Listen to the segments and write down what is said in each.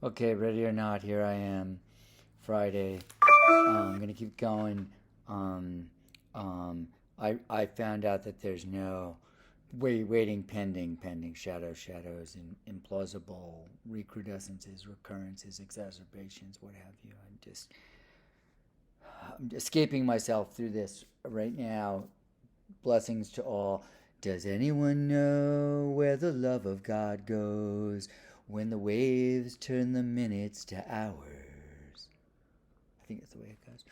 Okay, ready or not, here I am, Friday. I'm gonna keep going. Um, um, I found out that there's no waiting, pending shadows, and implausible recrudescences, recurrences, exacerbations, what have you. I'm escaping myself through this right now. Blessings to all. Does anyone know where the love of God goes when the waves turn the minutes to hours? I think that's the way it goes.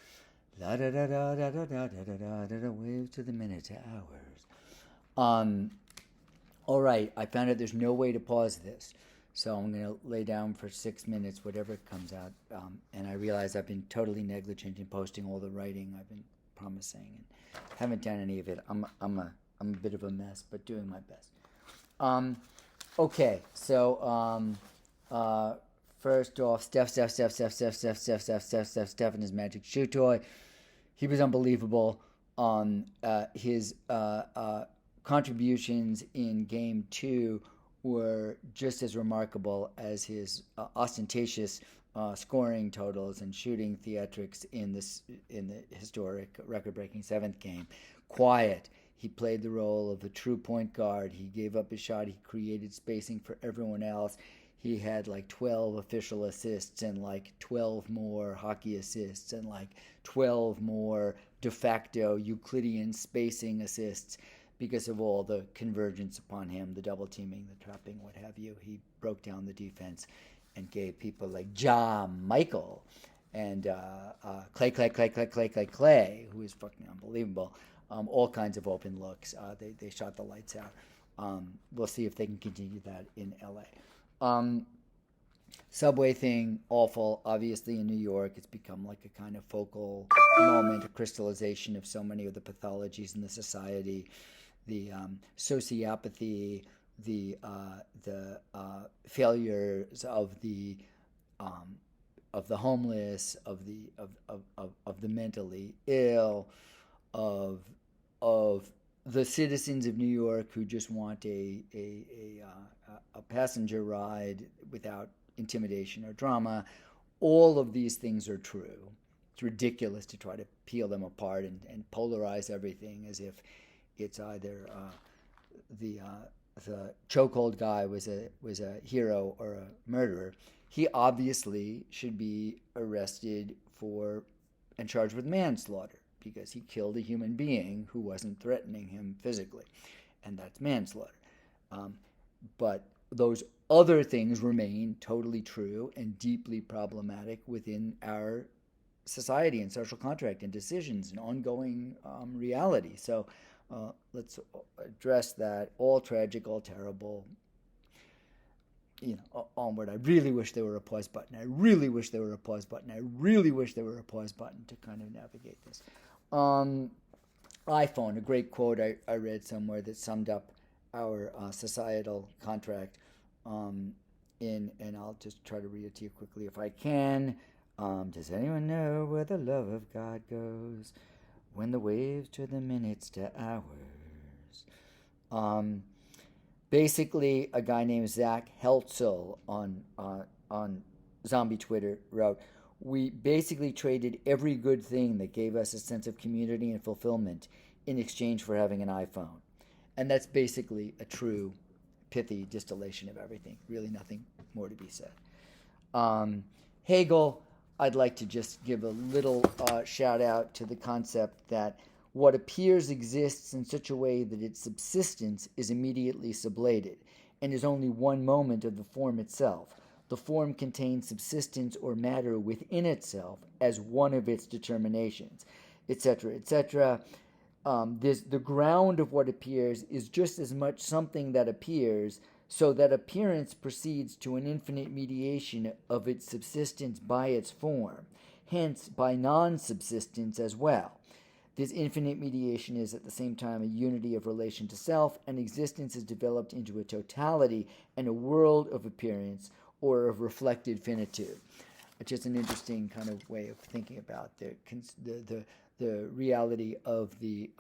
La da da da da da da da da da da waves to the minute to hours. Um, all right, I found out there's no way to pause this. So I'm going to lay down for 6 minutes, whatever it comes out. And I realize I've been totally negligent in posting all the writing I've been promising and haven't done any of it. I'm a bit of a mess, but doing my best. Um, okay, so first off, Steph, and his magic shoe toy. He was unbelievable. His contributions in game two were just as remarkable as his ostentatious scoring totals and shooting theatrics in the historic record-breaking seventh game. Quiet. He played the role of a true point guard. He gave up his shot. He created spacing for everyone else. He had like 12 official assists and like 12 more hockey assists and like 12 more de facto Euclidean spacing assists because of all the convergence upon him, the double teaming, the trapping, what have you. He broke down the defense and gave people like Ja Michael and Clay, who is fucking unbelievable, all kinds of open looks. They shot the lights out. We'll see if they can continue that in LA. Subway thing, awful. Obviously, in New York, it's become like a kind of focal moment, a crystallization of so many of the pathologies in the society, the sociopathy, the failures of the homeless, of the mentally ill, of of the citizens of New York who just want a passenger ride without intimidation or drama. All of these things are true. It's ridiculous to try to peel them apart and polarize everything as if it's either the chokehold guy was a hero or a murderer. He obviously should be arrested for and charged with manslaughter because he killed a human being who wasn't threatening him physically, and that's manslaughter. But those other things remain totally true and deeply problematic within our society and social contract and decisions and ongoing reality. So let's address that. All tragic, all terrible. Onward. I really wish there were a pause button. I really wish there were a pause button. I really wish there were a pause button to kind of navigate this. Um, iPhone, a great quote I read somewhere that summed up our societal contract. Um, and I'll just try to read it to you quickly if I can. Does anyone know where the love of God goes when the waves turn the minutes to hours? Um, Basically, a guy named Zach Heltzel on Zombie Twitter wrote, "We basically traded every good thing that gave us a sense of community and fulfillment in exchange for having an iPhone," and that's basically a true, pithy distillation of everything. Really, nothing more to be said. Hegel, I'd like to just give a little shout out to the concept that what appears exists in such a way that its subsistence is immediately sublated and is only one moment of the form itself. The form contains subsistence or matter within itself as one of its determinations, etc., etc. The ground of what appears is just as much something that appears, so that appearance proceeds to an infinite mediation of its subsistence by its form, hence by non-subsistence as well. This infinite mediation is at the same time a unity of relation to self, and existence is developed into a totality and a world of appearance or of reflected finitude. It's just an interesting kind of way of thinking about the reality of the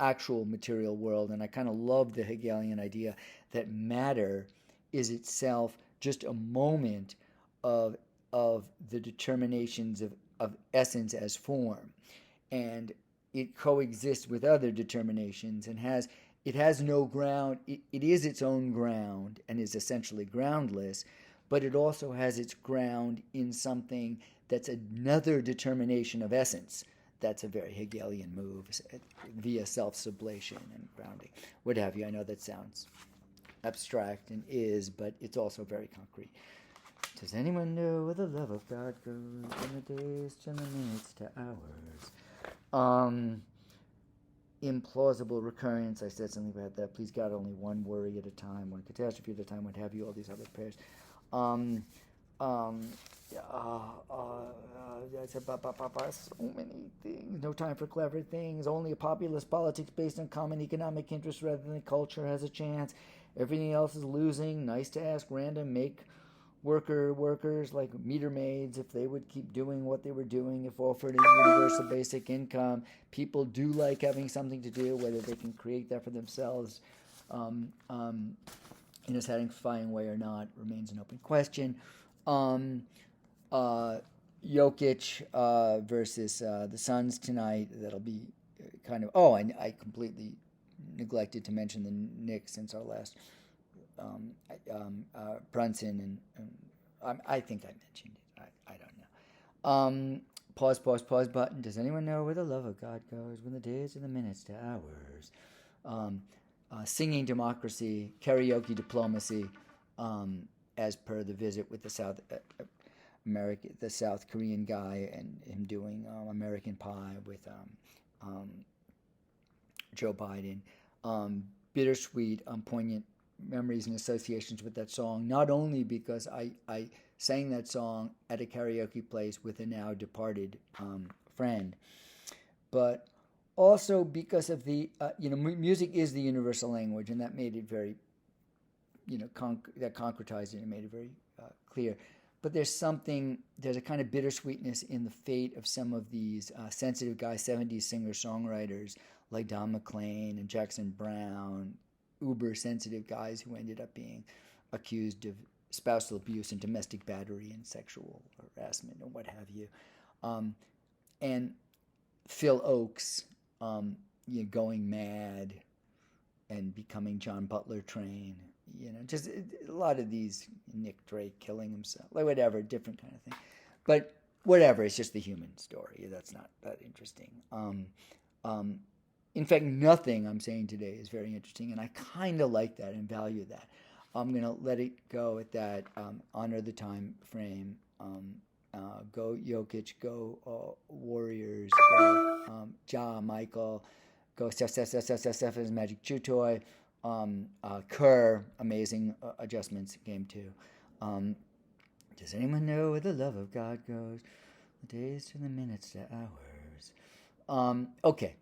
actual material world. And I kind of love the Hegelian idea that matter is itself just a moment of the determinations of essence as form, and it coexists with other determinations and has no ground. It is its own ground and is essentially groundless, but it also has its ground in something that's another determination of essence. That's a very Hegelian move via self-sublation and grounding, what have you. I know that sounds abstract and is, but it's also very concrete. Does anyone know where the love of God goes from the days to the minutes to hours? Implausible recurrence. I said something about that. Please God, only one worry at a time, one catastrophe at a time, what have you, all these other prayers. So many things. No time for clever things. Only a populist politics based on common economic interests rather than culture has a chance. Everything else is losing. Nice to ask random make workers like meter maids if they would keep doing what they were doing if offered a universal basic income. People do like having something to do, whether they can create that for themselves in a satisfying way or not remains an open question. Jokic versus the Suns tonight. That'll be kind of... Oh, I completely neglected to mention the Knicks since our last... Brunson and I think I mentioned it. I don't know. Pause button. Does anyone know where the love of God goes when the days are the minutes to hours? Singing democracy, karaoke diplomacy, as per the visit with the South Korean guy and him doing American Pie with Joe Biden. Bittersweet, poignant memories and associations with that song, not only because I sang that song at a karaoke place with a now departed friend, but also because of the music is the universal language, and that made it very that concretized it and made it very clear. But there's a kind of bittersweetness in the fate of some of these sensitive guy 70s singer-songwriters like Don McLean and Jackson Brown, uber sensitive guys who ended up being accused of spousal abuse and domestic battery and sexual harassment and what have you. And Phil Oakes going mad and becoming John Butler train. Just a lot of these, Nick Drake killing himself, like whatever, different kind of thing. But whatever, it's just the human story. That's not that interesting. In fact, nothing I'm saying today is very interesting, and I kind of like that and value that. I'm going to let it go at that, honor the time frame. Go Jokic, go Warriors, go Ja, Michael, go Steph's Magic Chew Toy, Kerr, amazing adjustments, game 2. Does anyone know where the love of God goes? The days to the minutes to hours. Okay.